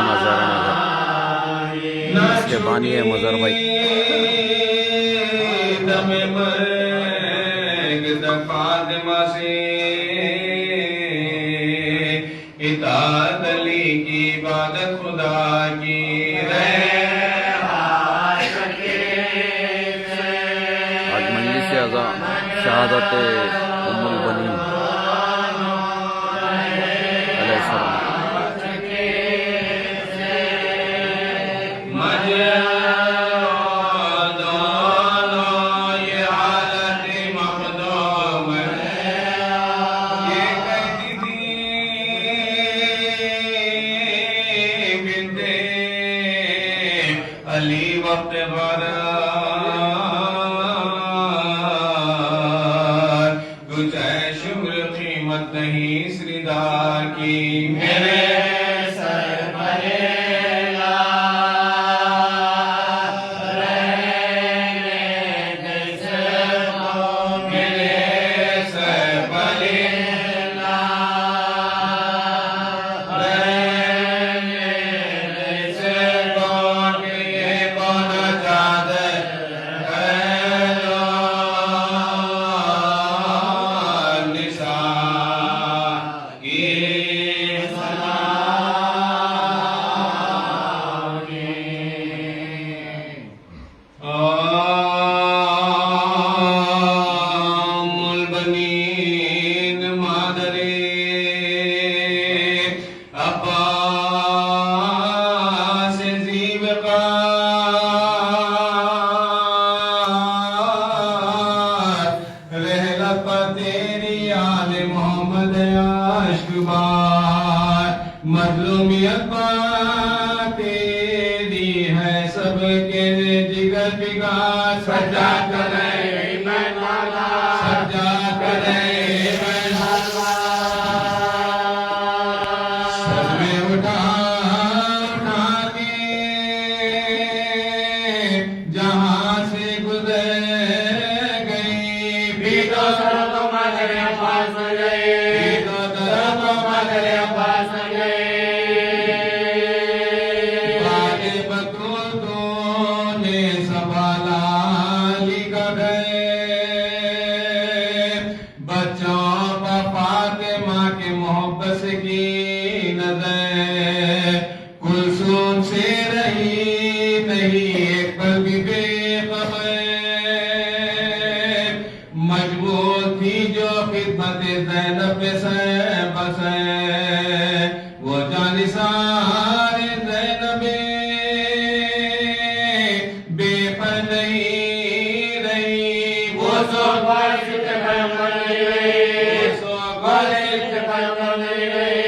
نظارہ نگر، اس کے بانی ہے مظہر بھائی۔ دم مرگ فاطمہ سے اطاعت علی کی عبادت خدا کی آج مجلس اعزا شہادت ام البنین علیہ السلام۔ علی وقت غرار کچھ ہے شمر قیمت نہیں سردار کی میرے سر بھرے گا رہنے جیسے ہو میرے سر بھرے گا رہنے جیسے مظلومیت تیری ہے سب کے جگر بگاڑ سجا کرے میں مولا سجا کرے میں مولا سر میں اٹھا کے جہاں سے گزر گئی بھی تو سر تو مگر پاس گئے بھی تو سر تو مگر پاس گئے کلثوم سے رہی نہیں ایک پل بھی بے خبر مجبور تھی جو خدمت زینب سے بس وہ جانثار زینب بے پر نہیں رہی وہ سو بارش کے پیغمبر نہیں رہی سو بارش کے پیغمبر نہیں رہی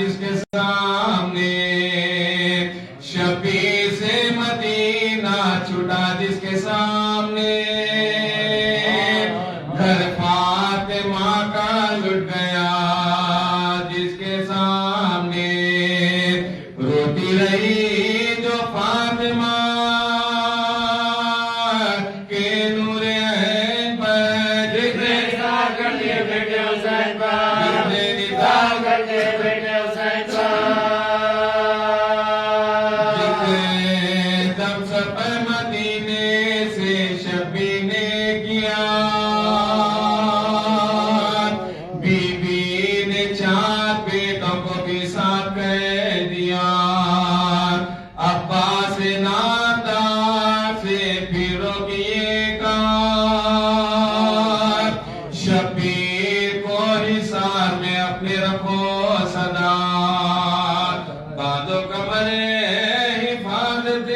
جس کے سامنے شبیر سے مدینہ چھوٹا جس کے سامنے گھر فاطمہ کا لٹ گیا جس کے سامنے روتی رہی جو فاطمہ کے نور عین پر جس نے نثار کر دیے بیٹے حسین پر جس نے نثار کر دیے بیٹے حسین پر جس دم سفر مدینے سے شبی نے کیا بی بی نے 4 بیٹوں کو بھی ساتھ کہہ دیا عباس نادار سے پھرو کیے کار شبیر کو حصار میں اپنے رکھو صدا بادو کمر حفاظت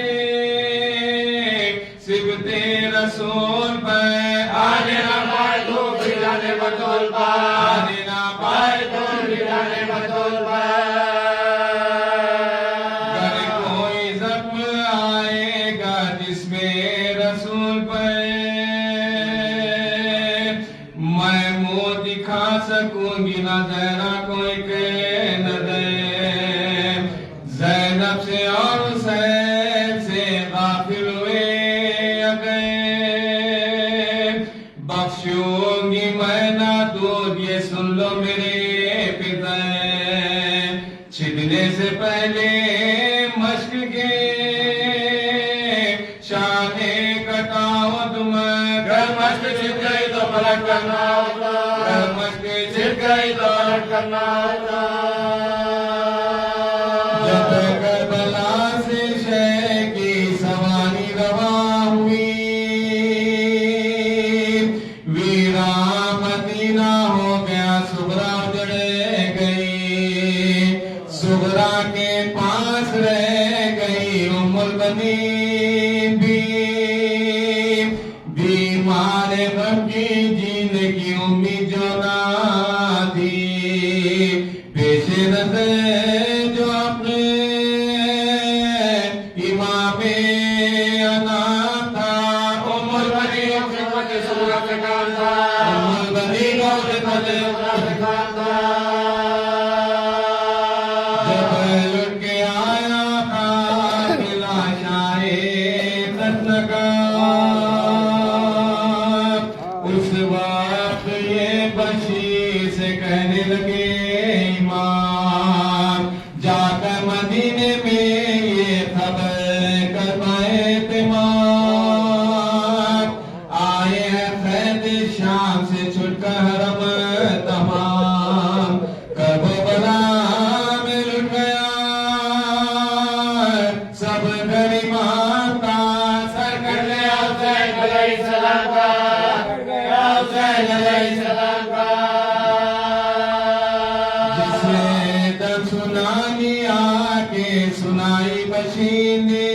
پہلے مشق کے شانے کٹاؤ تم گر مشق چھپ گئی تو پلٹ کرنا ہوتا گر مشق چھپ گئی تو پلٹ کرنا ہوتا جب کربلا سے شہ کی سواری رواں ہوئی ویرا مدینہ ہو گیا صغرا اجڑ گئی صغرا کے پاس رہ گئی ام البنین بھی بیمار غم کی جینے کی امید جو نہ تھی پیش نظر جو اپنے امام انا تھا ام البنین خدمت صغرا سے کام تھا ام البنین خدمت صغرا سے کام تھا جب لٹ کے آیا قاتل عشائے تتنکا اس وقت یہ بشیر سے کہنے لگے امام جا کر مدینے میں یہ خبر کر پائے اعتماد آئے ہیں قید شام سے چھٹ کر حرم تمام کربلا میں لٹ گیا سب گھر امام کا سر کر گیا حسین علیہ السلام کا حسین علیہ السلام کا جس نے تب سنانی آ کے سنائی بشیر نے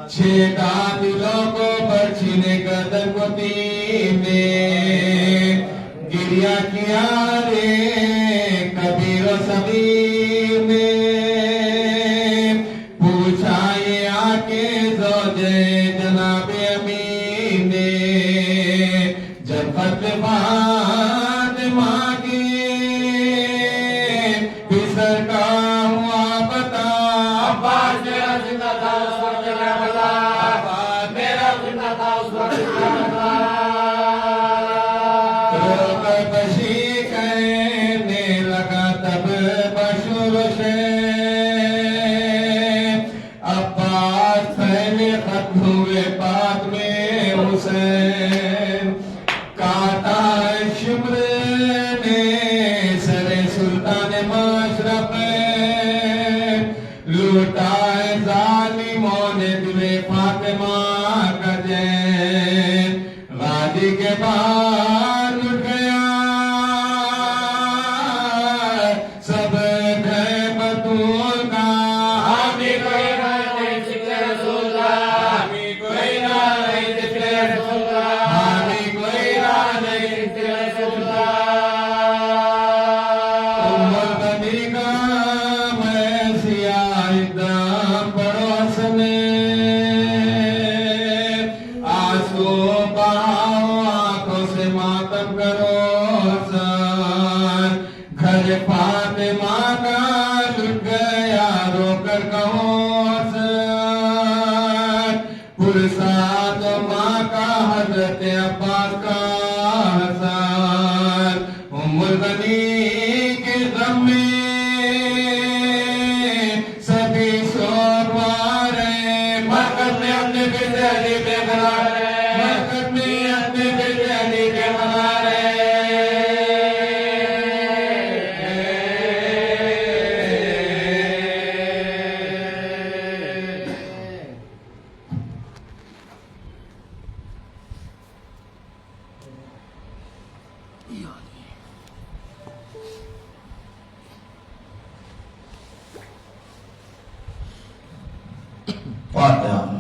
چھیدا دلوں کو برچھنے گردن کو تیر نے گریا کیا رے کبیر و صغیر نے پوچھا یہ آ کے زوجے جناب امین نے جب خط فاطمہ کی پسر کا ہوا بتا عباس میرا زندہ تھا اس وقت کیا بتا عباس میرا زندہ تھا اس وقت کیا بتا رو کر بشیر کہنے لگا تب بشور سے عباس پہلے خط ہوئے بعد میں حسین کاٹا شمر نے سر سلطان مشرق لوٹا ظالموں نے دل فاطمہ کا چین غازی کے بعد لٹ گیا سب گھر بطول کا حامی کوئی نہ نہیں ذکر رسول اللہ حامی کوئی نہ نہیں ذکر رسول اللہ حامی کوئی نہ نہیں ذکر رسول اللہ ام البنین کا میں سیاہ دم پڑوس میں آنسو بہاؤ آنکھوں سے ماتم کرو سر گھر فاطمہ کا لٹ گیا رو کر کہو سر پرساد ماں کا حضرت عباس کا حسن ام البنین کے غم میں سبھی سوگوار ہیں مرکز میں اپنے بیٹے علی بے قرار ہیں مرکز میں اپنے بیٹے علی بے قرار ہیں فاتحہ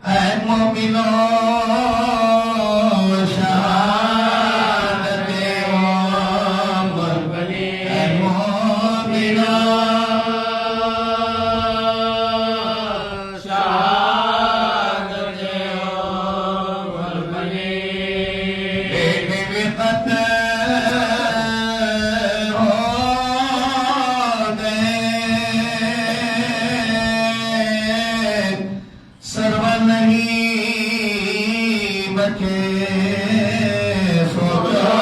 اے مومنوں شہادت عمر بنی اے مومنوں شہادت عمر بنی بیٹے بھی قتل ہو گئے سرور نہیں بچے سوچو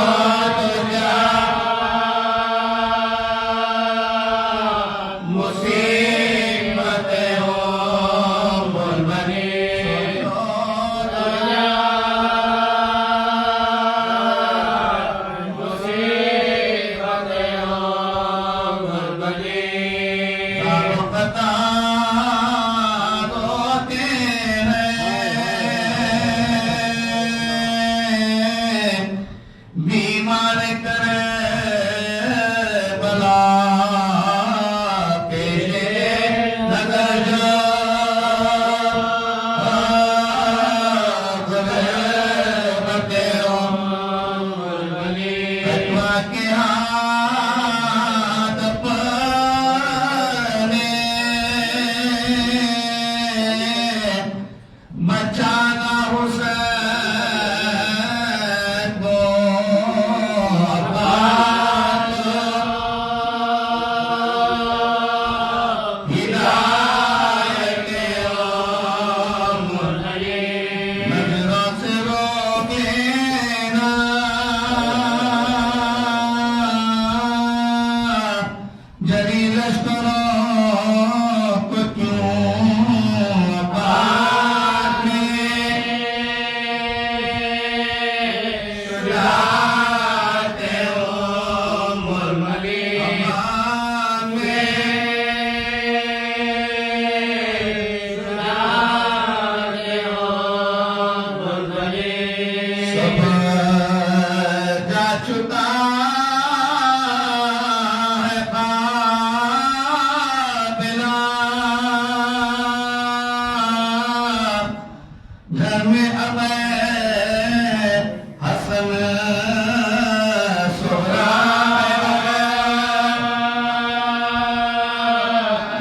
تو کیا مصیبت عمر بنی سوچو تو کیا مصیبت عمر بنی دارو قطار ہوتے ہیں بیمار کرے بلا پیشے نگر جا غربت عمر بنی فتوہ کے ہاتھ اپنے بچانا حسین کو آباد ہدایت عمر نظروں سے روکے نا جری لشکروں کو کیوں آباد میں شجاعت عمر بنی آباد میں شجاعت عمر بنی سب جا چکا ہے قابلہ گھر میں اب حسن سہرا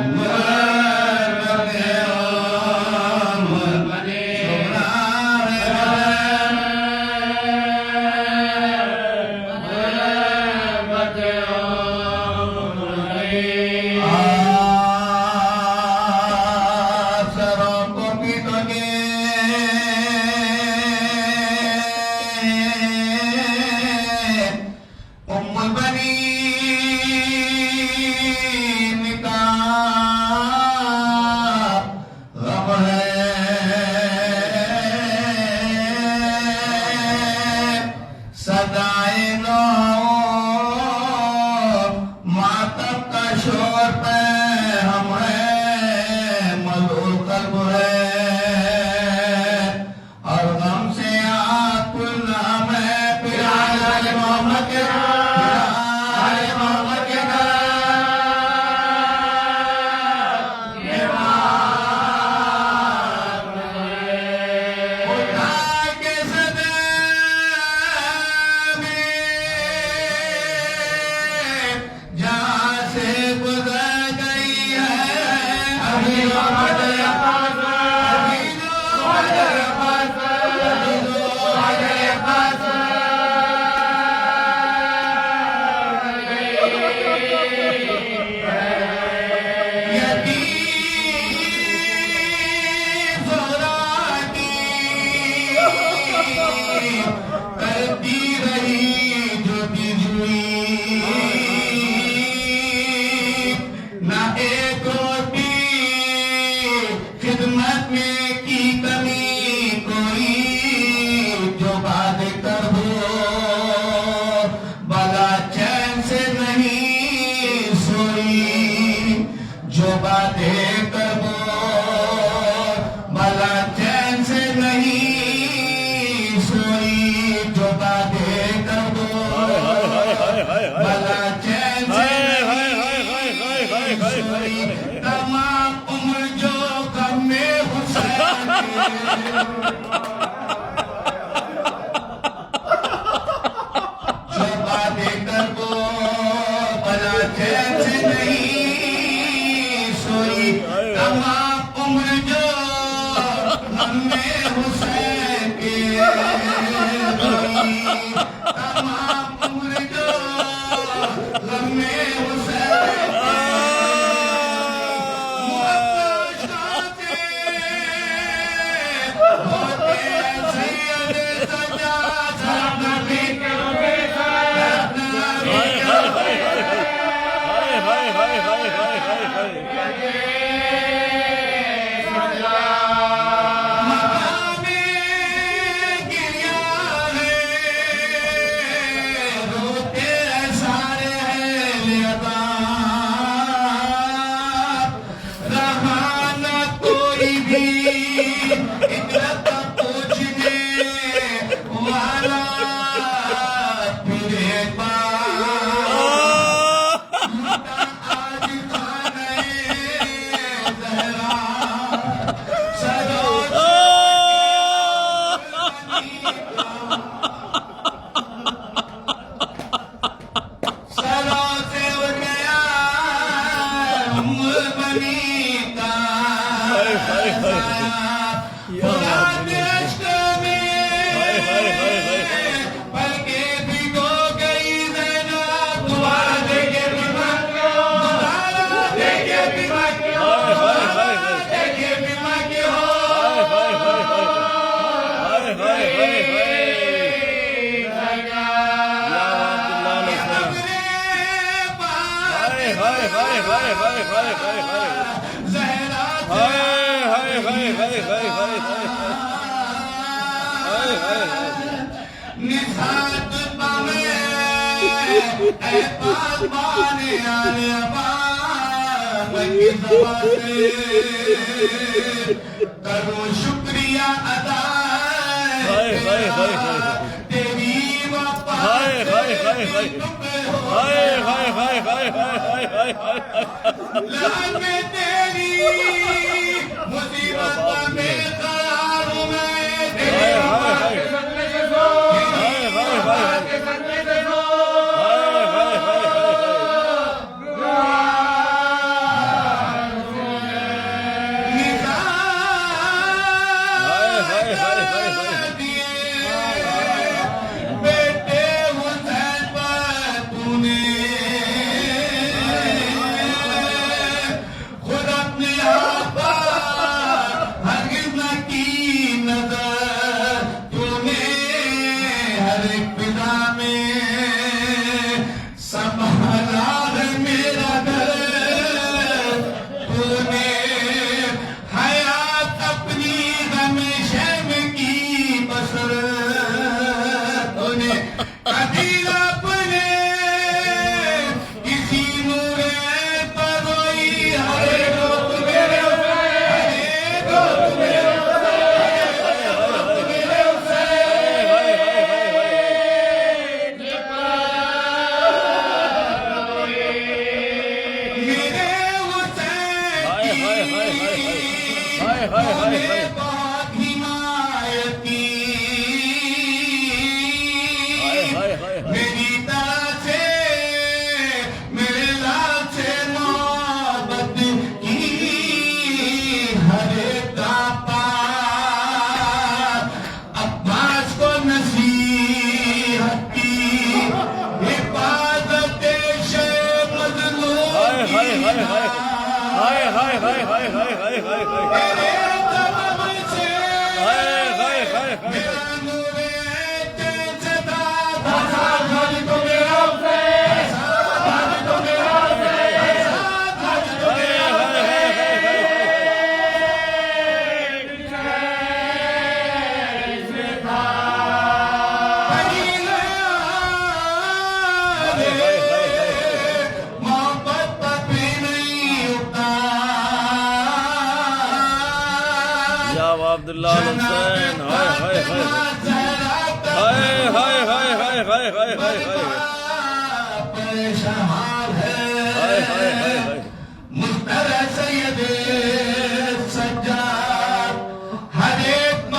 غربت عمر بنی غربت عمر بنی سروں کو پیٹو گے جو باتیں کر وہ بنا چین سے نہیں سوئی تمام عمر جو ہم نے حسین کے روئی تمام عمر جو ہم نے حسین کرو شکریہ ادا تیری میں تیری مصیبت میں قرار میں مستر سید سجاد ہر ایک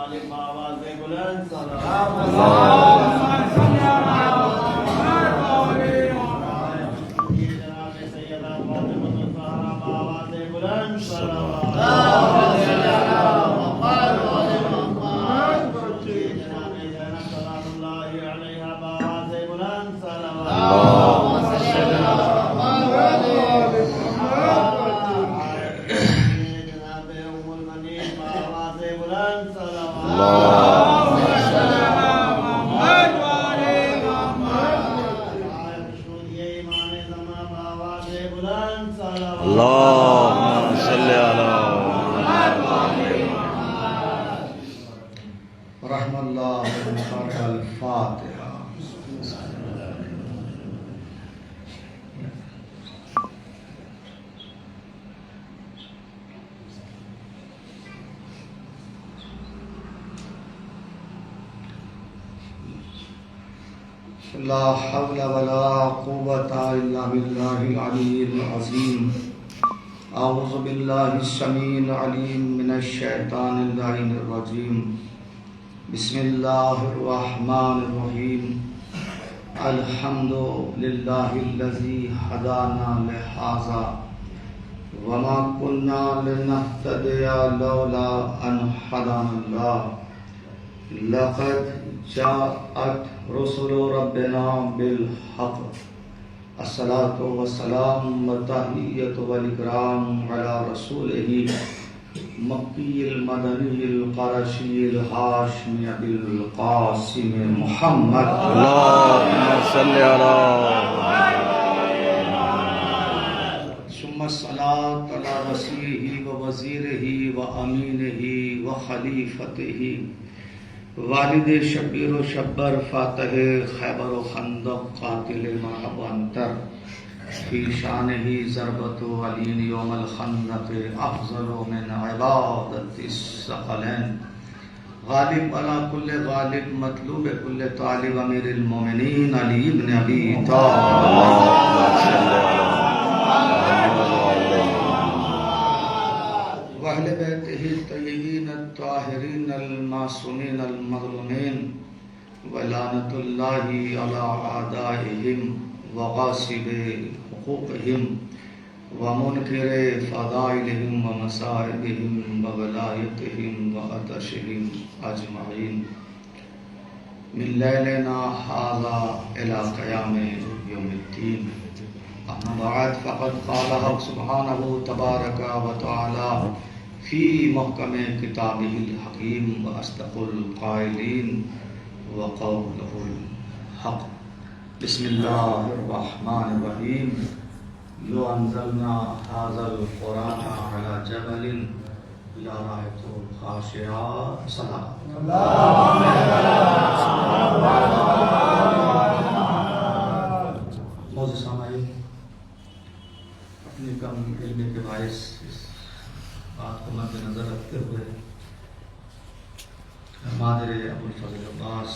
غالب آواز بلند صلوات جناب سیدہ فاطمہ الزہرا آواز بلند صلوات جناب زینب سلام اللہ علیہا آواز بلند صلوات جناب ام المنین آواز بلند صلوات اللهم صل على رحم اللہ الفاتحہ. لا حول ولا قوة إلا بالله العلي العظيم. أعوذ بالله السميع العليم من الشيطان اللعين الرجيم. بسم الله الرحمن الرحيم. الحمد لله الذي هدانا لهذا وما كنا لنهتدي لولا أن هدانا الله. لقد جاءت رسل ربنا بالحق. الصلاة والسلام والتحية والإكرام على رسوله مكي المدني القرشي الهاشمي أبي القاسم محمد. اللهم صل على ثم الصلاة على وصيه ووزيره وأمينه وخليفته والد شبیر و شبر فاتح خیبر و خندق قاتل مرحب انتر فی شانہ ضربت و علین یوم الخندق افضل من عبادت الثقلین. غالب علی کل غالب مطلوب کل طالب امیر المومنین علی ابن ابی طالب وأهل بيته الطيبين الطاهرين المعصومين المظلومين. ولعنة الله على أعدائهم وغاصب حقوقهم ومنكر فضائلهم ومصائبهم وولايتهم وعطشهم أجمعين من ليلنا هذا إلى قيام يوم الدين. أما بعد فقد قال حق سبحانه تبارك وتعالى في محكم كتابه الحكيم وأصدق القائلين وقوله الحق. بسم الله الرحمن الرحيم. لو أنزلنا هذا القرآن على جبل لرأيته خاشعا. صدق موضوع سامعین، اپنی کم علمی کے باعث اس بات کو مد نظر رکھتے ہوئے مادر ابو الفضل عباس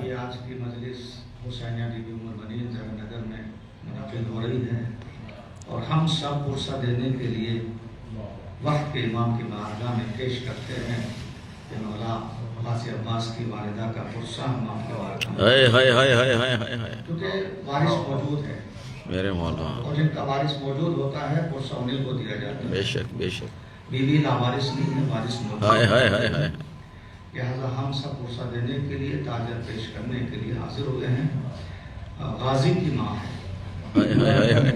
یہ آج کی مجلس حسینیہ بی بی ام المنین جامع نگر میں منعقد ہو رہی ہے، اور ہم سب پرسہ دینے کے لیے وقت کے امام کی بارگاہ میں پیش کرتے ہیں کہ مولا غازی عباس کی والدہ کا پرسہ ہم آپ کے بارگاہ میں، کیونکہ وارث موجود ہے میرے مولا. اور جن کا وارث موجود ہوتا ہے پرسہ انہیں کو دیا جاتا ہے. بے شک بے شک. بیوی لاوارث نہیں ہے، وارث موجود ہائے ہے. ہائے ہائے ہائے. لہذا ہم سب پرسہ دینے کے لیے تعزیت پیش کرنے کے لیے حاضر ہوئے ہیں. غازی کی ماں ہے. ہائے ہائے ہائے ہائے.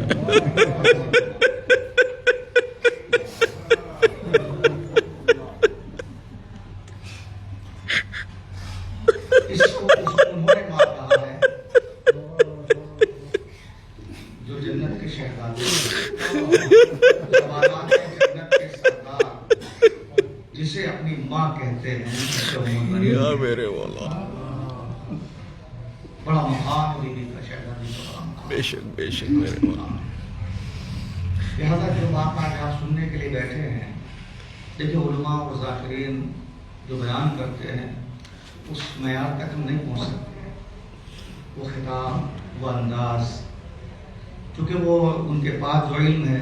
اس کو انہوں نے ماں کہا ہے جو جنت کے شہزادے ہیں، جوانان جنت کے سردار، جسے اپنی ماں کہتے ہیں. یا میرے مولا. بڑا مقام بیوی کا شہزادی کا بڑا مقام. بے شک بے شک میرے مولا. لہذا جو بات آج آپ سننے کے لیے بیٹھے ہیں، دیکھیں علماء اور ذاکرین جو بیان کرتے ہیں اس معیار تک ہم نہیں پہنچ سکتے. وہ خطاب، وہ انداز، چونکہ وہ ان کے پاس جو علم ہے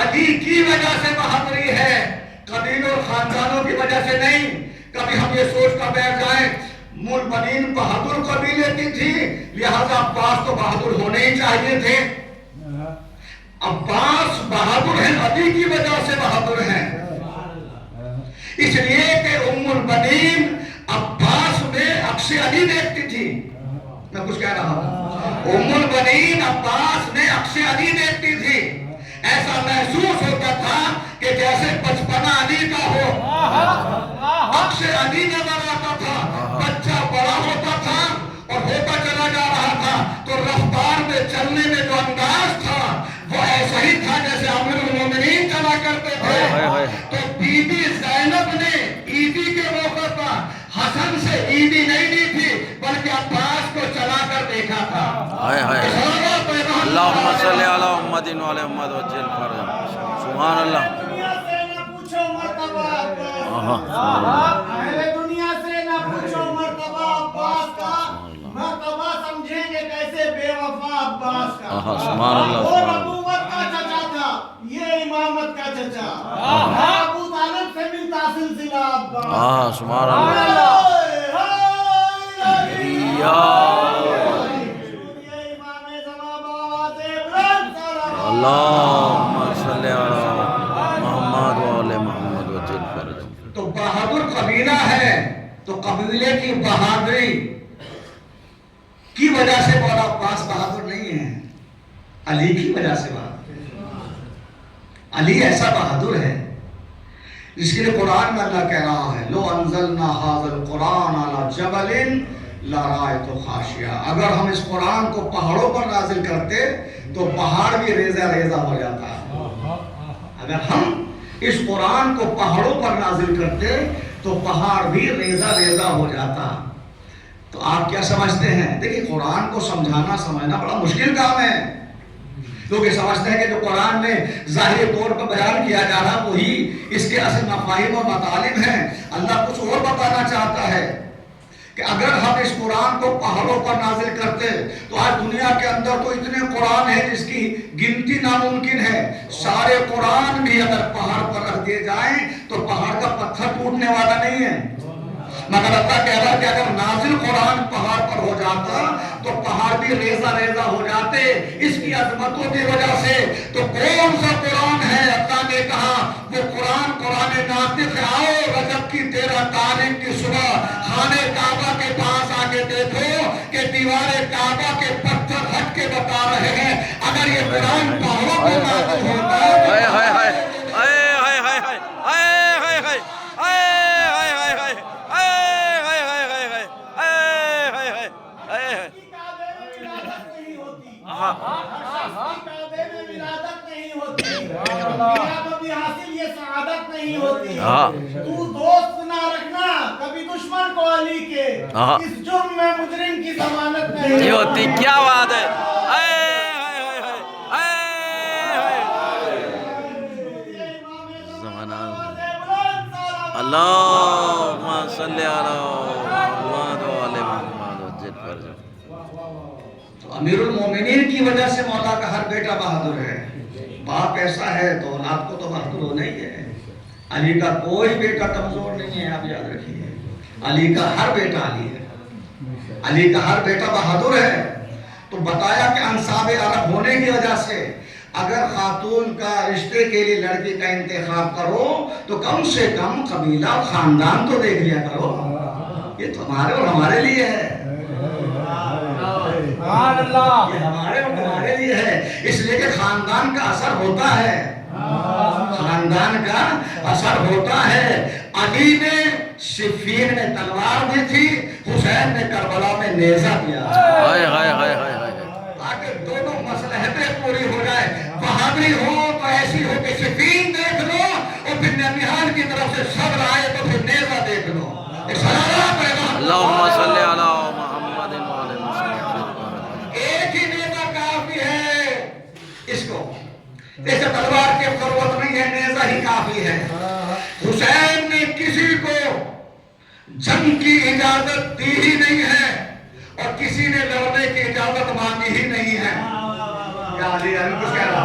علی کی وجہ سے بہادری ہے، قبیلوں اور خاندانوں کی وجہ سے نہیں۔ کبھی ہم یہ سوچ کر بیٹھ جائیں مول بنین بہادر قبیلے کی تھی، لہذا عباس تو بہادر ہونے ہی چاہیے تھے۔ عباس بہادر ہیں، علی کی وجہ سے بہادر ہیں، اس لیے کہ ام البنین عباس میں عکس علی دیکھتی تھی۔ میں کچھ کہہ رہا ہوں، ام البنین عباس میں عکس علی دیکھتی تھی۔ ایسا محسوس ہوتا تھا کہ جیسے بچپنا علی کا ہو، عکس علی نظر آتا تھا، بچہ بڑا ہوتا تھا اور ہوتا چلا جا رہا تھا تو رفتار میں چلنے میں جو انداز تھا وہ ایسا ہی تھا جیسے امیر المومنین چلا کرتے تھے۔ تو بی بی زینب نے عیدی کے موقع پر حسن سے عیدی نہیں لی تھی بلکہ عباس کو چلا کر دیکھا تھا۔ اللہم صلی علی محمد و علی محمد وجل فرجہ۔ سبحان اللہ۔ دنیا سے نہ پوچھو مرتبہ عباس، اہل دنیا سے نہ پوچھو مرتبہ عباس کا، مرتبہ سمجھیں گے کیسے بے وفا عباس کا۔ سبحان اللہ۔ وہ نبوت کا چچا تھا، یہ امامت کا چچا، ابو طالب سے ملتا سلسلہ عباس۔ سبحان اللہ۔ اللہم صلی علی محمد و علی محمد وجل فرجہ۔ تو بہادر قبیلہ ہے تو قبیلے کی بہادری کی وجہ سے مولا عباس بہادر نہیں ہے، علی کی وجہ سے بہادر ہے۔ علی ایسا بہادر ہے جس کے لیے قرآن میں اللہ کہہ رہا ہے لو انزلنا ھذا القرآن علی جبل لرأیتہ خاشعا، اگر ہم اس قرآن کو پہاڑوں پر نازل کرتے تو پہاڑ بھی ریزہ ریزہ ہو جاتا۔ اگر ہم اس قرآن کو پہاڑوں پر نازل کرتے تو پہاڑ بھی ریزہ ریزہ ہو جاتا۔ تو آپ کیا سمجھتے ہیں؟ دیکھیں قرآن کو سمجھانا سمجھنا بڑا مشکل کام ہے۔ لوگ یہ سمجھتے ہیں کہ جو قرآن میں ظاہری طور پر بیان کیا جا رہا وہی اس کے اصل مفاہیم و مطالب ہیں۔ اللہ کچھ اور بتانا چاہتا ہے کہ اگر ہم اس قرآن کو پہاڑوں پر نازل کرتے تو آج دنیا کے اندر تو اتنے قرآن ہیں جس کی گنتی ناممکن ہے۔ سارے قرآن بھی اگر پہاڑ پر رکھ دیے جائیں تو پہاڑ کا پتھر ٹوٹنے والا نہیں ہے، مگر اللہ کہہ رہا کہ اگر نازل قرآن پہاڑ پر ہو جاتا تو پہاڑ بھی ریزہ ریزہ ہو جاتے اس کی عظمتوں کی وجہ سے۔ تو کون سا قرآن ہے؟ اللہ نے کہا وہ قرآن قرآن ناطق ہے۔ آؤ رجب کی 13 تاریخ کی صبح خانہ کعبہ کے پاس آ کے دیکھو کہ دیوار کعبہ کے پتھر ہٹ کے بتا رہے ہیں اگر یہ قرآن پہاڑوں پر نازل ہوتا تو دوست نہ رکھنا کبھی دشمن کو علی کے، اس جرم میں مجرم کی ضمانت نہیں ہوتی۔ کیا بات ہے! اللہم صلی علی محمد و علی محمد وجل فرجہ۔ تو امیر المومنین کی وجہ سے مولا کا ہر بیٹا بہادر ہے۔ باپ ایسا ہے تو اولاد کو تو بہادر ہونا ہی ہے۔ علی کا کوئی بیٹا کمزور نہیں ہے، آپ یاد رکھیے۔ علی کا ہر بیٹا علی ہے، علی کا ہر بیٹا بہادر ہے۔ تو بتایا کہ انساب عرب ہونے کی وجہ سے اگر خاتون کا رشتے کے لیے لڑکی کا انتخاب کرو تو کم سے کم قبیلہ اور خاندان تو دیکھ لیا کرو۔ یہ تو ہمارے اور ہمارے لیے ہے، یہ ہمارے اور ہمارے لیے ہے، اس لیے کہ خاندان کا اثر ہوتا ہے، خاندان کا اثر ہوتا ہے۔ علی نے صفین میں تلوار دی تھی، حسین نے کربلا میں نیزہ دیا تاکہ دونوں مصلحتیں پوری ہو جائے۔ بہادری ہو تو ایسی ہو کہ صفین دیکھ لو اور پھر نمیان کی طرف سے صبر آئے تو پھر نیزہ دیکھ لو۔ اللہم صلی علی محمد و علی محمد۔ ایک ہی نیزہ کافی ہے اس کو، جیسے تلوار کی ضرورت نہیں ہے، نیزہ ہی کافی ہے۔ حسین نے کسی کو جنگ کی اجازت دی ہی نہیں ہے اور کسی نے لڑنے کی اجازت مانگی ہی نہیں ہے۔ کیا علی کچھ کہہ رہا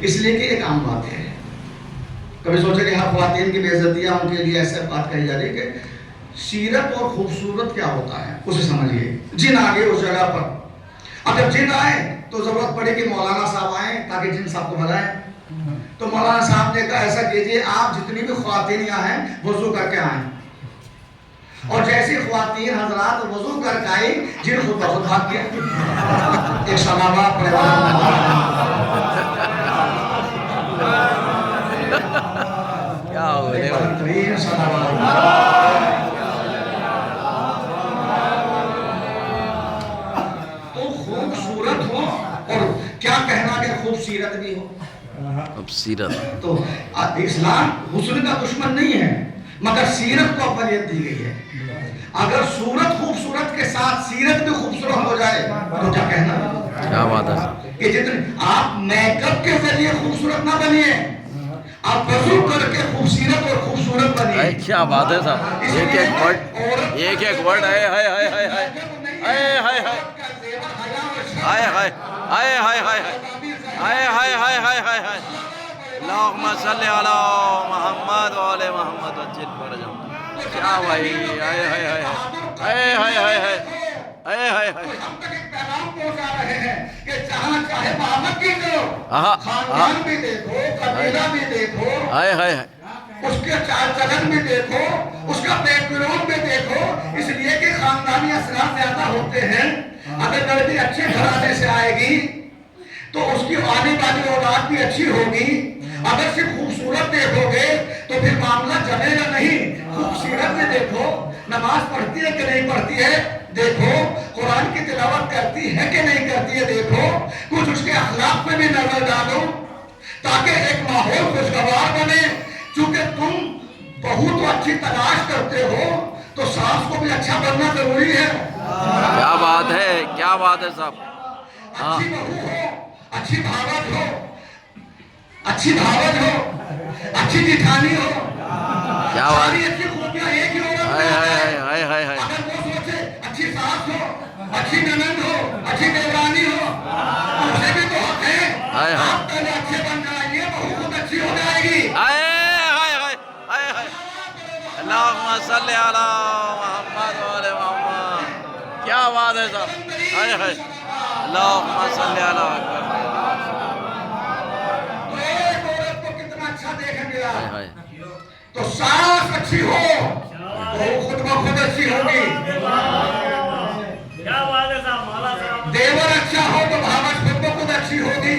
اس لیے کہ ایک عام بات ہے. کبھی سوچے کہ ہاں خواتین کی بے عزتیاں ان کے لیے ایسے بات کہی جا رہی ہے کہ سیرت اور خوبصورت کیا ہوتا ہے اسے سمجھیے. جن آ گئے اس جگہ پر. اب جب جن آئے تو ضرورت پڑے کہ مولانا صاحب آئیں تاکہ جن صاحب کو بھلائیں. تو مولانا صاحب نے کہا ایسا کیجئے آپ جتنی بھی خواتین یہاں ہیں وضو کر کے آئیں. اور جیسی خواتین حضرات وضو کر کے آئی جن خود بخود بھاگ گیا. ایک سلامات پڑے کیا ہو گئے تو خوبصورت ہو اور کیا کہنا کہ خوبصورت بھی ہو. اب سیرت تو اسلام حسن کا دشمن نہیں ہے مگر سیرت کو اولویت دی گئی ہے. اگر صورت خوبصورت کے ساتھ سیرت بھی خوبصورت ہو جائے تو کیا کہنا. کیا بات ہے کہ جتنے آپ میک اپ کے ذریعے خوبصورت نہ بنیے آپ وضو کر کے خوبصورت اور خوبصورت بنیے. کیا بات ہے صاحب. ایک ایک ورڈ ہائے ہائے ہائے ہائے ہائے ہائے ہائے ہائے ہائے ہائے ہائے ہائے ہائے ہائے ہائے ہائے ہائے ہائے ہائے اللہم صلی علی محمد وعلی محمد وجل فرجہم. کیا بھائی ہائے ہائے ہائے ہائے ہائے ہائے ہائے ہائے ہائے ہائے. ہم تک ایک پیغام پہنچا رہے ہیں کہ جہاں چاہے محمد کی کرو خاندان بھی دیکھو قبیلہ بھی دیکھو ہائے ہائے ہائے اس کے چال چلن بھی دیکھو اس کا بیک گراؤنڈ بھی دیکھو. اس لیے کہ خاندانی اثرات زیادہ ہوتے ہیں. اگر لڑکی اچھے گھرانے سے آئے گی تو اس کی آنے والی اولاد بھی اچھی ہوگی. اگر صرف خوبصورت دیکھو گے تو پھر معاملہ جمے گا نہیں. خوبصورت بھی دیکھو. نماز پڑھتی ہے کہ نہیں پڑھتی ہے دیکھو. قرآن کی تلاوت کرتی ہے کہ نہیں کرتی ہے دیکھو. کچھ اس کے اخلاق پہ بھی نظر ڈالو تاکہ ایک ماحول خوشگوار بنے. چونکہ تم بہو تو اچھی تلاش کرتے ہو تو ساس کو بھی اچھا بننا ضروری ہے. کیا بات ہے کیا بات ہے صاحب. اچھی بہو ہو اچھی بھاوت ہو اچھی بھاوت ہو اچھی جٹھانی ہو کیا بات. ساری اچھی خوبیاں ایک ہی عورت میں ہائے آتا ہے. ہائے ہائے ہائے اگر وہ سوچے اچھی ساس ہو اچھی نند ہو اچھی دیورانی ہو اسے بھی تو حق ہے. ہائے ہائے آپ پہلے اچھے بن جائیے بہو خود اچھی ہو جائے گی. ہائے ہائے ہائے ہائے ہائے اللہم صلی علی محمد وعلی محمد. کیا بات ہے صاحب. ہائے ہائے اللہم صلی علی ایک عورت کو کتنا اچھا دیکھنے ملا. ہائے ہائے تو ساس اچھی ہو تو خود بخود اچھی ہوگی. دیور اچھا ہو تو بھاوت خود بخود اچھی ہوگی.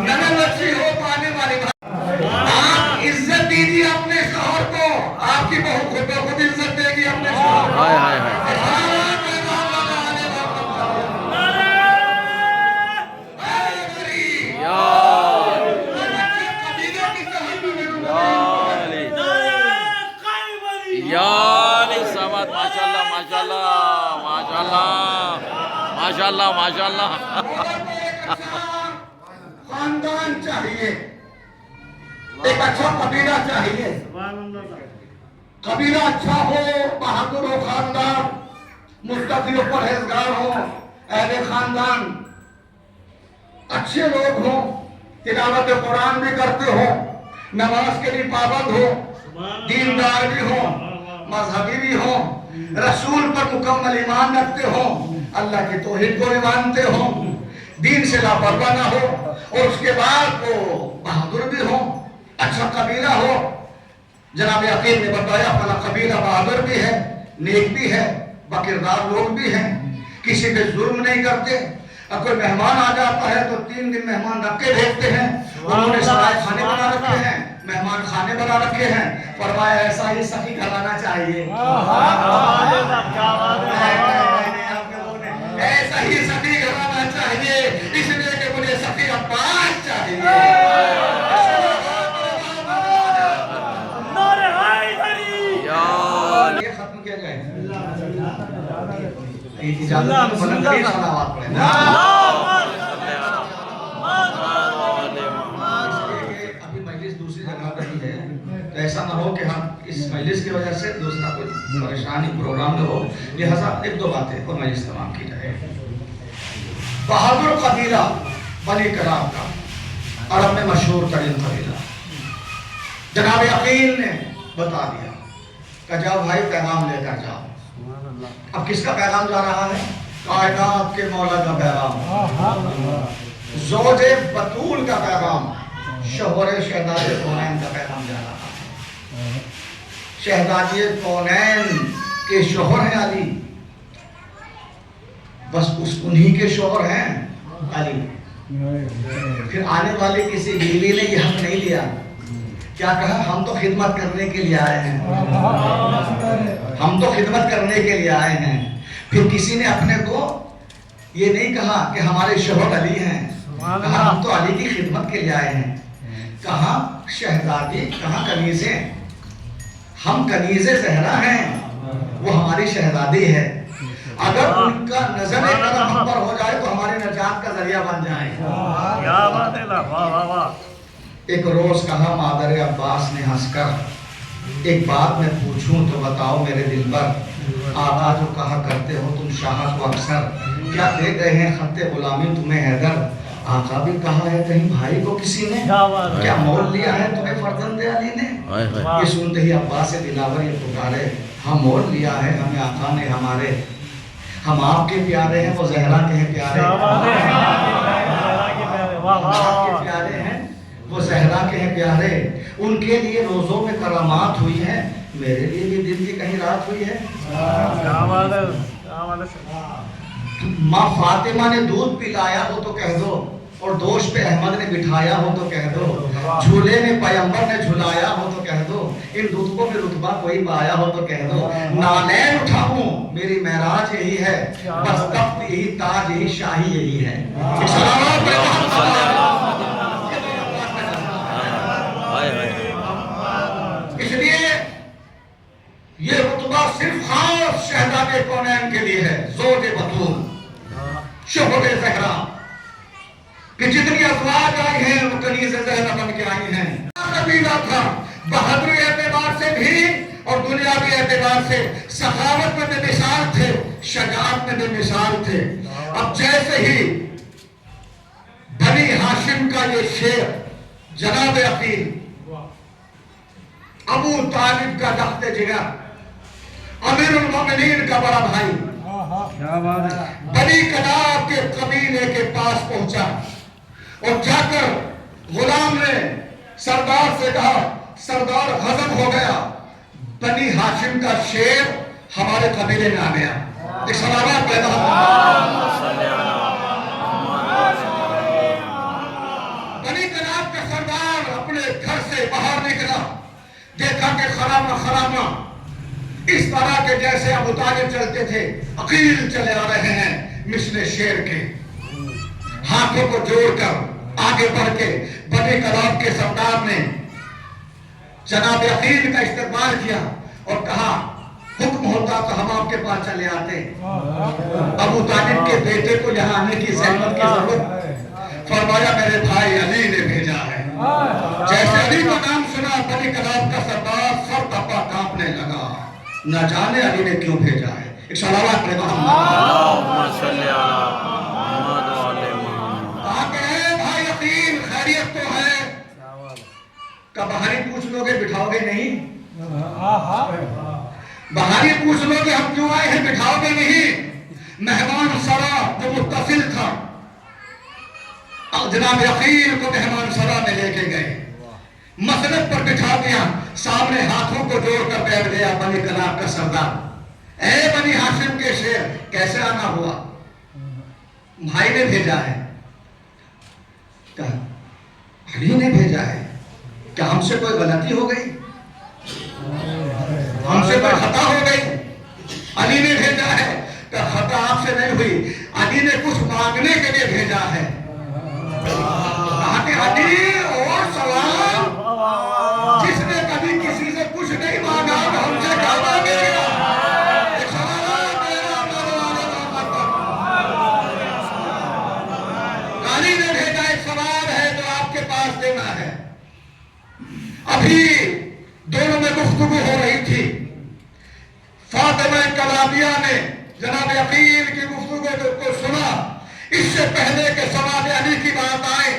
نند اچھی ہو تو آنے والی آپ عزت دیجیے اپنے شوہر کو. آپ کی بہو خود بخود عزت دے گی اپنے شوہر کو. ہائے ہائے ہائے ماشاءاللہ ماشاءاللہ. خاندان چاہیے ایک اچھا قبیلہ چاہیے. قبیلہ اچھا ہو بہادر ہو خاندان مستقل و پرہیزگار ہو اہل خاندان اچھے لوگ ہوں تلاوت قرآن بھی کرتے ہو نماز کے لیے پابند ہو دیندار بھی ہو مذہبی بھی ہو رسول پر مکمل ایمان رکھتے ہو اللہ کی توحید کو بھی مانتے ہو دین سے لاپرواہ نہ ہو اور اس کے بعد وہ بہادر بھی ہو اچھا قبیلہ ہو. جناب یقین نے بتایا فلا قبیلہ بہادر بھی ہے نیک بھی ہے باکردار لوگ بھی ہیں کسی پہ ظلم نہیں کرتے. اب کوئی مہمان آ جاتا ہے تو 3 دن مہمان رکھ کے بھیجتے ہیں. انہوں نے سارے کھانے بنا رکھے ہیں مہمان کھانے بنا رکھے ہیں. فرمایا ایسا ہی سخی گھرانا چاہیے. ایسا ہی سخی گھرانا چاہیے اس لیے کہ مجھے سخی عباس چاہیے. یہ ختم کیا جائے ابھی مجلس دوسری جگہ رہی ہے تو ایسا نہ ہو کہ ہم اس مجلس کی وجہ سے دوسرا کوئی پریشانی پروگرام نہ ہو. لہذا 1-2 باتیں اور مجلس تمام کی جائے. بہادر قبیلہ بنی کرام کا عرب میں مشہور ترین قبیلہ. جناب عقیل نے بتا دیا کہ جاؤ بھائی پیغام لے کر جاؤ. اب کس کا پیغام جا رہا ہے؟ کائنات کے مولا کا پیغام، زوج بطول کا پیغام، شوہر شہزادے کونین کا پیغام جا رہا ہے. شہزادی کونین کے شوہر ہیں علی، بس انہی کے شوہر ہیں علی. پھر آنے والے کسی بیوی نے یہ حق نہیں لیا. کیا کہا؟ ہم تو خدمت کرنے کے لیے آئے ہیں، ہم تو خدمت کرنے کے لیے آئے ہیں. پھر کسی نے اپنے کو یہ نہیں کہا کہ ہمارے شوہر علی ہیں، کہا ہم تو علی کی خدمت کے لیے آئے ہیں. کہاں شہزادی، کہاں کنیزیں؟ ہم کنیز زہرا ہیں، وہ ہماری شہزادی ہے. اگر ان کا نظر کرم ہم پر ہو جائے تو ہماری نجات کا ذریعہ بن جائے. کیا بات ہے، واہ واہ واہ. ایک روز کہا مادر عباس نے ہنس کر، ایک بات میں پوچھوں تو بتاؤ میرے دل پر. آقا جو کہا کرتے ہو تم شاہ کو اکثر، کیا دے گئے ہیں خط غلامی تمہیں حیدر؟ آقا بھی کہا ہے کہیں بھائی کو کسی نے، کیا مول لیا ہے تمہیں فرزند علی نے؟ یہ سنتے ہی عباس دلاور یہ پکارے، ہم مول لیا ہے ہمیں آقا نے ہمارے. ہم آپ کے پیارے ہیں، وہ زہرا کے ہیں پیارے. آپ کے پیارے ہیں، وہ زہرا کے ہیں پیارے. ان کے لیے روزوں میں کرامات ہوئی ہیں، میرے لیے بھی دن کی کہیں رات ہوئی ہے. ماں فاطمہ نے دودھ پلایا ہو تو کہہ دو، اور دوش پہ احمد نے بٹھایا ہو تو کہہ دو، جھولے میں پیغمبر نے جھلایا ہو تو کہہ دو، ان دودھوں میں رتبہ کوئی پایا ہو تو کہہ دو. نالین اٹھاؤں میری معراج یہی ہے، بس تخت یہی، تاج یہی، شاہی یہی ہے. اس لیے یہ رتبہ صرف خاص شہزادے کونین کے لیے ہے، زوج بطول، شوہر زہرا، کہ جتنی ازواج آئی ہیں وہ کنیز زہرا بن کے آئی ہیں. قبیلہ تھا، بہادری اعتبار سے بھی اور دنیاوی اعتبار سے سخاوت میں بے مثال تھے، شجاعت میں بے مثال تھے. اب جیسے ہی بنی ہاشم کا یہ شیر جناب عقیل، ابو طالب کا تخت جگر، امیر المومنین کا بڑا بھائی، بنی کلاب کے قبیلے کے پاس پہنچا اور جا کر غلام نے سردار سے کہا، سردار غضب ہو گیا، بنی ہاشم کا شیر ہمارے قبیلے میں آ گیا. ایک سلامات پیدا بنی کلاب کا سردار اپنے گھر سے باہر نکلا، دیکھا کہ خرامہ اس طرح کے جیسے ابو طالب چلتے تھے، عقیل چلے آ رہے ہیں مثل شیر کے. ہاتھوں کو جوڑ کر آگے بڑھ کے بنی کلاب کے سردار نے جناب عقیل کا استقبال کیا اور کہا، حکم ہوتا تو ہم آپ کے پاس چلے آتے. ابو طالب کے بیٹے کو یہاں آنے کی زحمت کی ضرورت. فرمایا میرے بھائی علی نے بھیجا ہے. جیسے علی کا نام سنا بنی کلاب کا سردار سر تپا کانپنے لگا، نہ جانے علی نے کیوں بھیجا ہے. ایک صلوات پڑھے محمد. کہا کہ اے بھائی عقیل خیریت تو ہے؟ کہ بہاری پوچھ لو گے بٹھاؤ گے نہیں؟ بہاری پوچھ لو گے ہم کیوں آئے ہیں بٹھاؤ گے نہیں؟ مہمان سرا جو متصل تھا، جناب عقیل کو مہمان سرا میں لے کے گئے، مسند پر بٹھا دیا، سامنے ہاتھوں کو جوڑ کر بیٹھ گیا بنی کلاب کا سردار. اے بنی ہاشم کے شیر، کیسے آنا ہوا؟ بھائی نے بھیجا ہے. کہا علی نے بھیجا ہے. کیا ہم سے کوئی غلطی ہو گئی؟ ہم سے کوئی خطا ہو گئی؟ علی نے بھیجا ہے. کہ خطا آپ سے نہیں ہوئی، علی نے کچھ مانگنے کے لیے بھیجا ہے. کہا کہ علی اور سلام، جس نے کبھی کسی سے کچھ نہیں مانگا وہ ہم سے کیا مانگے گا؟ علی نے بھیجا ایک سوال ہے جو آپ کے پاس دینا ہے. ابھی دونوں میں گفتگو ہو رہی تھی. فاطمہ کلابیہ نے جناب عقیل کی گفتگو کو سنا. اس سے پہلے کہ سوال علی کی بات آئے،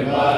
Bye.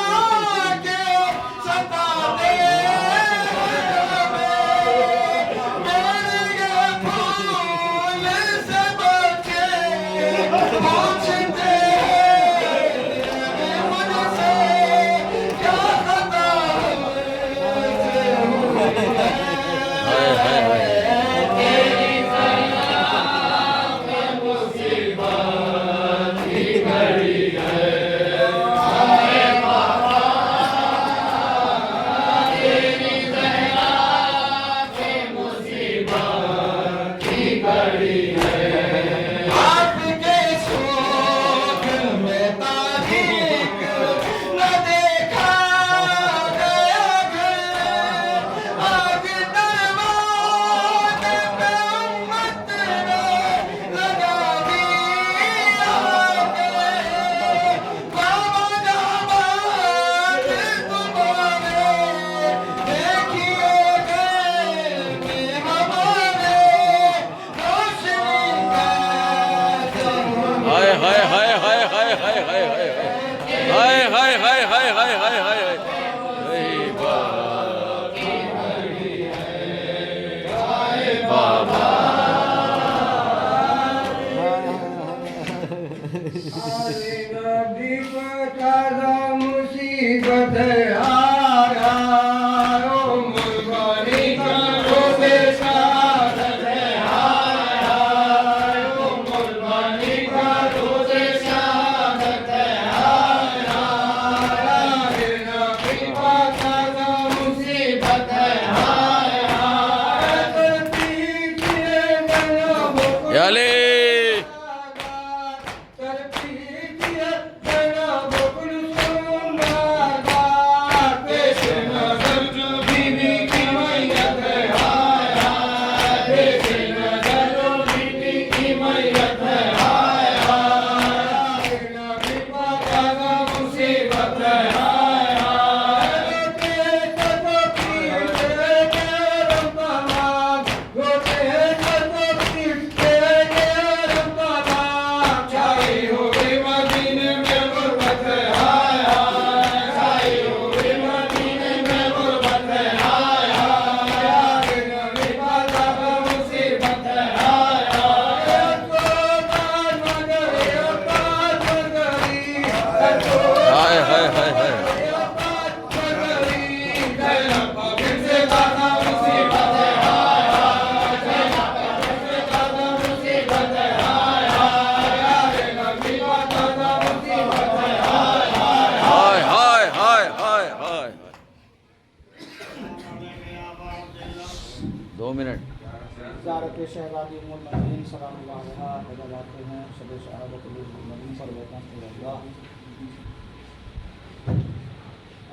نبی کو تازہ مصیبت آیا ملبانی کا روز شہادت آیا ملبانی کا روز شہادت آیا نبی کو تازہ مصیبت آیا یا علی زیارت شہزادی ام المؤمنین سلام اللہ علیہا ادا جاتے ہیں شب شہادت ام المؤمنین پر بیٹھا اللہ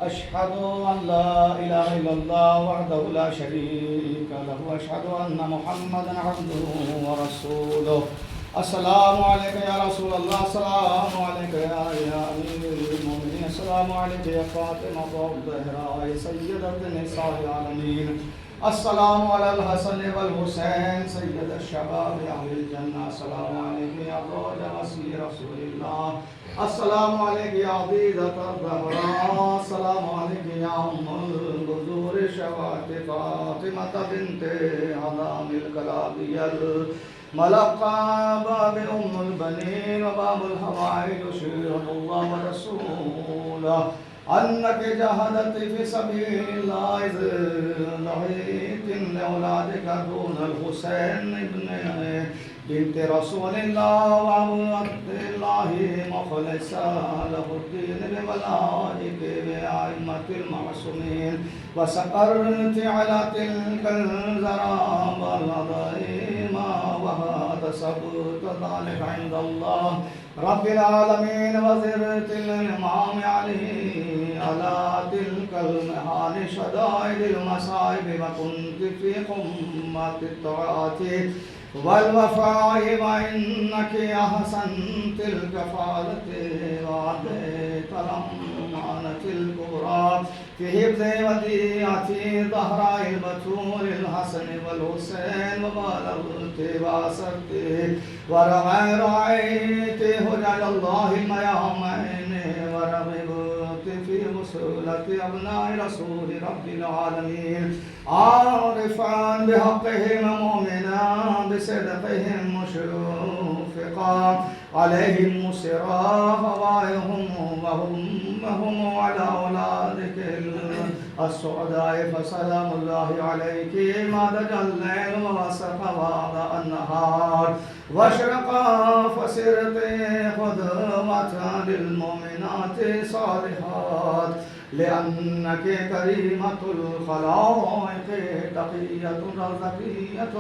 اشہد ان لا الہ الا اللہ وحدہ لا شریک لہ واشہد ان محمدا عبدہ ورسولہ السلام علیکم یا رسول اللہ السلام علیکم یا امیر المؤمنین السلام علیکم یا فاطمہ الزہراء سیدۃ النساء العالمین السلام علی الحسن والحسین سید الشباب اہل الجنہ السلام علیکم یا زوج وصی رسول اللہ السلام علیکم یا عزیزۃ الزہراء السلام علیکم یا ام البذور شوات فاطمہ بنت عظام الکلابی الملقب بأم البنین وباب الحوائج شیرۃ اللہ ورسولہ أنك جاهدت في سبيل الله إذ دعيت لأولادك دون الحسين بنت رسول الله وأبو عبد الله مخلصا له الدين بملائكة بأئمة المعصومين وسقرت على تلك الزراب العظيم وهذا سبت ذلك عند الله رب العالمين وزرت الإمام علي على تلك المحال شدائد المصائب وكنت في قمة الطاعات والوفاء وإنك أحسنت الكفالة وأعطيت الأمانة الكبرى في حفظ وديعة ظهراء البتول الحسن والحسين وبلغت وأسرت ورعيت هدى الله الميامين ورغبت في وصولة أبناء رسول رب العالمين عارفا بحقهم مؤمنا بصدقهم مشفقا عليهم مسرا فواهم وهم على أولادك السعداء فسلام الله عليك ما دجى الليل ووسق وعد النهار واشرق فسرت قدوة للمؤمنات صالحات لأنك كريمة الخلائق تقية رزقية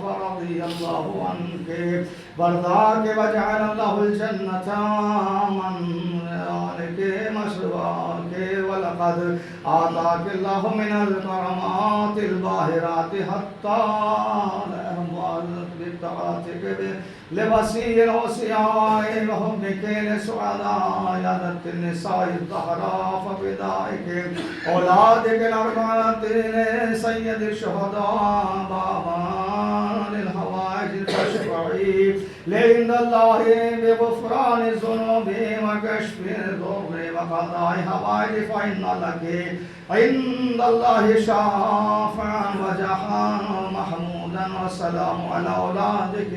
فرضي الله عنك برضاك وجعل الله الجنة منك مشواك ولقد آتاك الله من الكرامات الباهرات حتى بالطاعتك لوسيع الأوصياء وحبك لسعداء يدت النساء الزهراء فبدائك أولادك الأربعة سيد الشهداء بابا للحوائج الفشفعي لعند الله بغفران الذنوب وكشف الضر وقضاء حوائج فإن لك عند الله شافعا وجحا محمودا حمدا والسلام على أولادك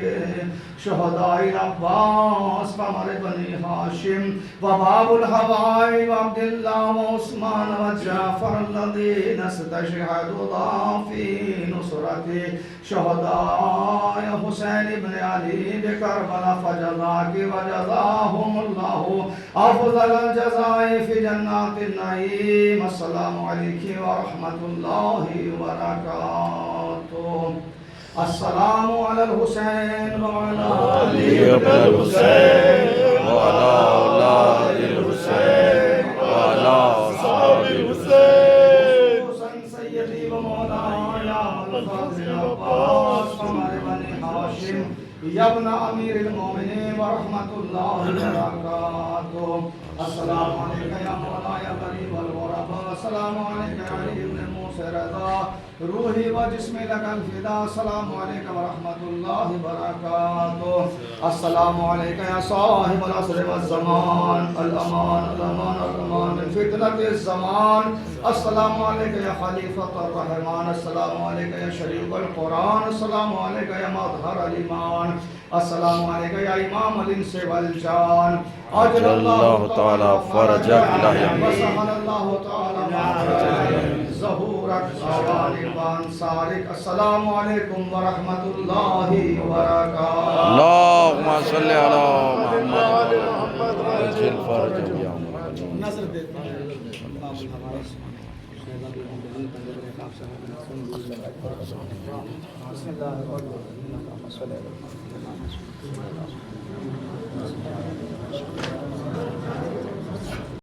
شهداء العباس قمر بني هاشم وباب الحبائب عبد الله وعثمان وجعفر الذين استشهدوا في نصرة شهداء حسين بن علي بكربلاء فجزاك وجزاهم الله أفضل الجزاء في جنات النعيم. السلام عليك ورحمة الله وبركاته. السلام على الحسين وعلى علي بن الحسين وعلى أولاد الحسين وعلى أصحاب الحسين. خصوصاً سيدي ومولاي الفاضل عباس قمر بني هاشم يا ابن أمير المؤمنين ورحمة الله وبركاته. السلام عليك يا مولاي غريب الغرباء. السلام عليك يا علي بن موسى رضا روحي وجسمي لك الفداء. السلام عليك ورحمة الله وبركاته. السلام عليك يا صاحب العصر والزمان الأمان الأمان الأمان من فتنة الزمان. السلام عليك يا خليفة الرحمن. السلام عليك يا شريف القرآن. السلام عليك يا مظهر الإيمان. السلام عليك يا إمام الإنس والجان. أجل الله تعالى فرجك إلهي وسهل الله تعالى ظهورك صوالك وأنصارك. السلام عليكم ورحمة الله وبركاته. اللهم صل على محمد وعجل فرجك يا محمد. نظر دیتے ہیں بسم اللہ الرحمن الرحیم.